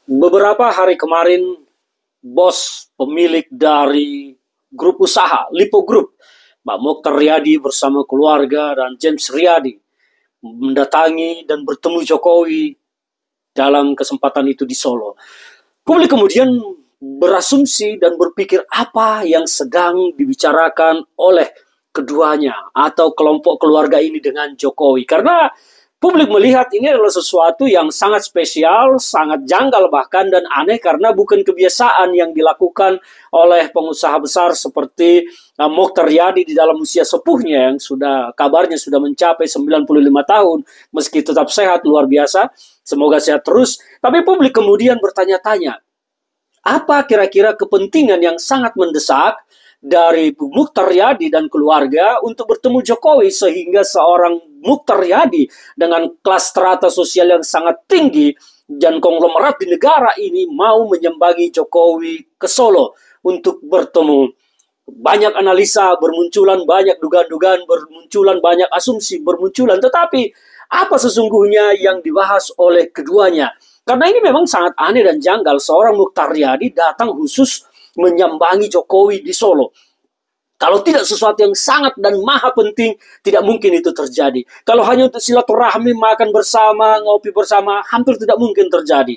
Beberapa hari kemarin, bos pemilik dari grup usaha Lipo Group, Mbak Mokhtar Riyadi bersama keluarga dan James Riyadi mendatangi dan bertemu Jokowi dalam kesempatan itu di Solo. Publik kemudian berasumsi dan berpikir apa yang sedang dibicarakan oleh keduanya atau kelompok keluarga ini dengan Jokowi. Karena publik melihat ini adalah sesuatu yang sangat spesial, sangat janggal bahkan dan aneh karena bukan kebiasaan yang dilakukan oleh pengusaha besar seperti Mokhtar Riyadi di dalam usia sepuhnya yang sudah kabarnya sudah mencapai 95 tahun meski tetap sehat luar biasa. Semoga sehat terus. Tapi publik kemudian bertanya-tanya, apa kira-kira kepentingan yang sangat mendesak dari Mokhtar Riyadi dan keluarga untuk bertemu Jokowi sehingga seorang Mokhtar Riyadi dengan kelas strata sosial yang sangat tinggi dan konglomerat di negara ini mau menyambangi Jokowi ke Solo untuk bertemu. Banyak analisa bermunculan, banyak dugaan-dugaan bermunculan, banyak asumsi bermunculan. Tetapi apa sesungguhnya yang dibahas oleh keduanya? Karena ini memang sangat aneh dan janggal. Seorang Mokhtar Riyadi datang khusus menyambangi Jokowi di Solo. Kalau tidak sesuatu yang sangat dan maha penting, tidak mungkin itu terjadi. Kalau hanya untuk silaturahmi, makan bersama, ngopi bersama, hampir tidak mungkin terjadi.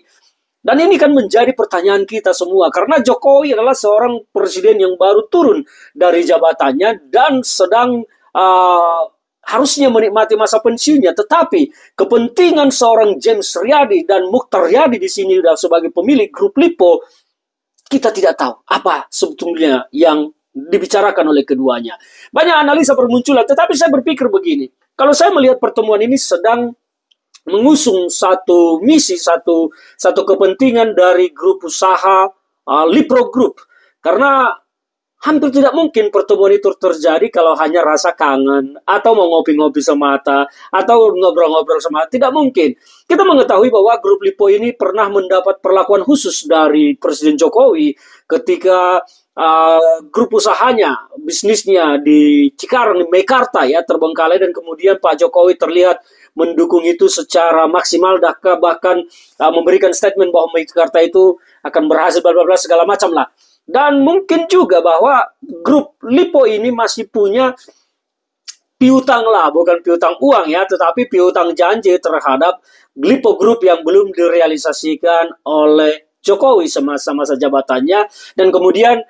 Dan ini kan menjadi pertanyaan kita semua. Karena Jokowi adalah seorang presiden yang baru turun dari jabatannya dan sedang harusnya menikmati masa pensiunnya, tetapi kepentingan seorang James Riyadi dan Mokhtar Riyadi di sini sebagai pemilik grup Lipo, kita tidak tahu apa sebetulnya yang dibicarakan oleh keduanya. Banyak analisa bermunculan, tetapi saya berpikir begini, kalau saya melihat pertemuan ini sedang mengusung satu misi, satu kepentingan dari grup usaha Lipro Group, karena hampir tidak mungkin pertemuan itu terjadi kalau hanya rasa kangen atau mau ngopi-ngopi semata atau ngobrol-ngobrol semata. Tidak mungkin. Kita mengetahui bahwa grup Lipo ini pernah mendapat perlakuan khusus dari Presiden Jokowi ketika grup usahanya, bisnisnya di Cikarang, di Meikarta ya terbengkalai dan kemudian Pak Jokowi terlihat mendukung itu secara maksimal bahkan memberikan statement bahwa Meikarta itu akan berhasil bla bla bla segala macam lah. Dan mungkin juga bahwa grup Lipo ini masih punya piutang lah, bukan piutang uang ya, tetapi piutang janji terhadap Lipo Group yang belum direalisasikan oleh Jokowi semasa-masa jabatannya. Dan kemudian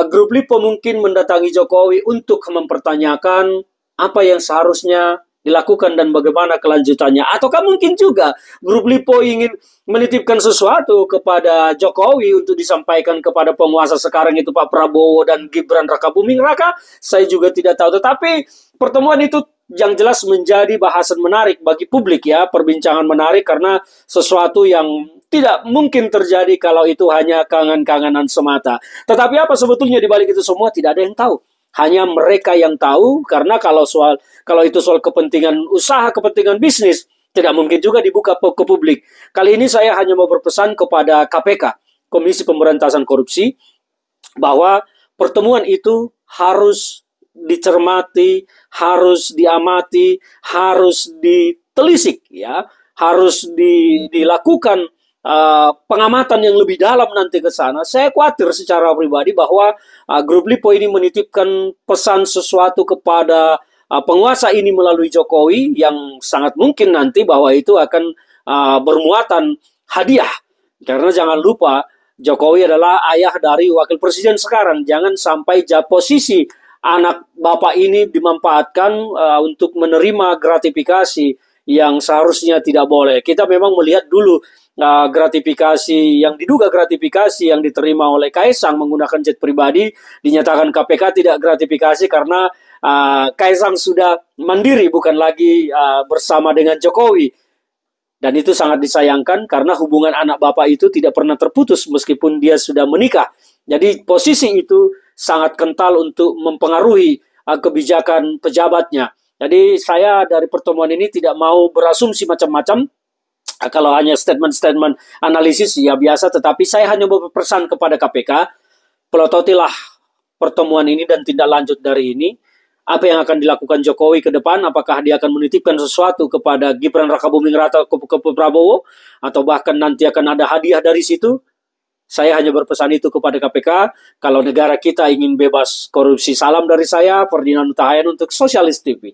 grup Lipo mungkin mendatangi Jokowi untuk mempertanyakan apa yang seharusnya dilakukan dan bagaimana kelanjutannya. Ataukah mungkin juga grup Lipo ingin menitipkan sesuatu kepada Jokowi untuk disampaikan kepada penguasa sekarang itu Pak Prabowo dan Gibran Rakabuming Raka? Saya juga tidak tahu. Tetapi pertemuan itu yang jelas menjadi bahasan menarik bagi publik ya, perbincangan menarik karena sesuatu yang tidak mungkin terjadi kalau itu hanya kangen-kangenan semata. Tetapi apa sebetulnya di balik itu semua tidak ada yang tahu. Hanya mereka yang tahu, karena kalau itu soal kepentingan usaha, kepentingan bisnis, tidak mungkin juga dibuka ke publik. Kali ini saya hanya mau berpesan kepada KPK, Komisi Pemberantasan Korupsi, bahwa pertemuan itu harus dicermati, harus diamati, harus ditelisik, ya, harus dilakukan pengamatan yang lebih dalam nanti ke sana. Saya khawatir secara pribadi bahwa grup Lipo ini menitipkan pesan sesuatu kepada penguasa ini melalui Jokowi yang sangat mungkin nanti bahwa itu akan bermuatan hadiah. Karena jangan lupa Jokowi adalah ayah dari wakil presiden sekarang. Jangan sampai posisi anak bapak ini dimanfaatkan untuk menerima gratifikasi yang seharusnya tidak boleh. Kita memang melihat dulu gratifikasi yang diduga gratifikasi yang diterima oleh Kaisang menggunakan jet pribadi, dinyatakan KPK tidak gratifikasi karena Kaisang sudah mandiri bukan lagi bersama dengan Jokowi. Dan itu sangat disayangkan karena hubungan anak bapak itu tidak pernah terputus meskipun dia sudah menikah. Jadi posisi itu sangat kental untuk mempengaruhi kebijakan pejabatnya. Jadi saya dari pertemuan ini tidak mau berasumsi macam-macam. Kalau hanya statement-statement analisis ya biasa, tetapi saya hanya berpesan kepada KPK, pelototilah pertemuan ini dan tindak lanjut dari ini. Apa yang akan dilakukan Jokowi ke depan? Apakah dia akan menitipkan sesuatu kepada Gibran Rakabuming Raka ke Prabowo? Atau bahkan nanti akan ada hadiah dari situ? Saya hanya berpesan itu kepada KPK. Kalau negara kita ingin bebas korupsi, salam dari saya, Ferdinand Hutahayan untuk Sosialis TV.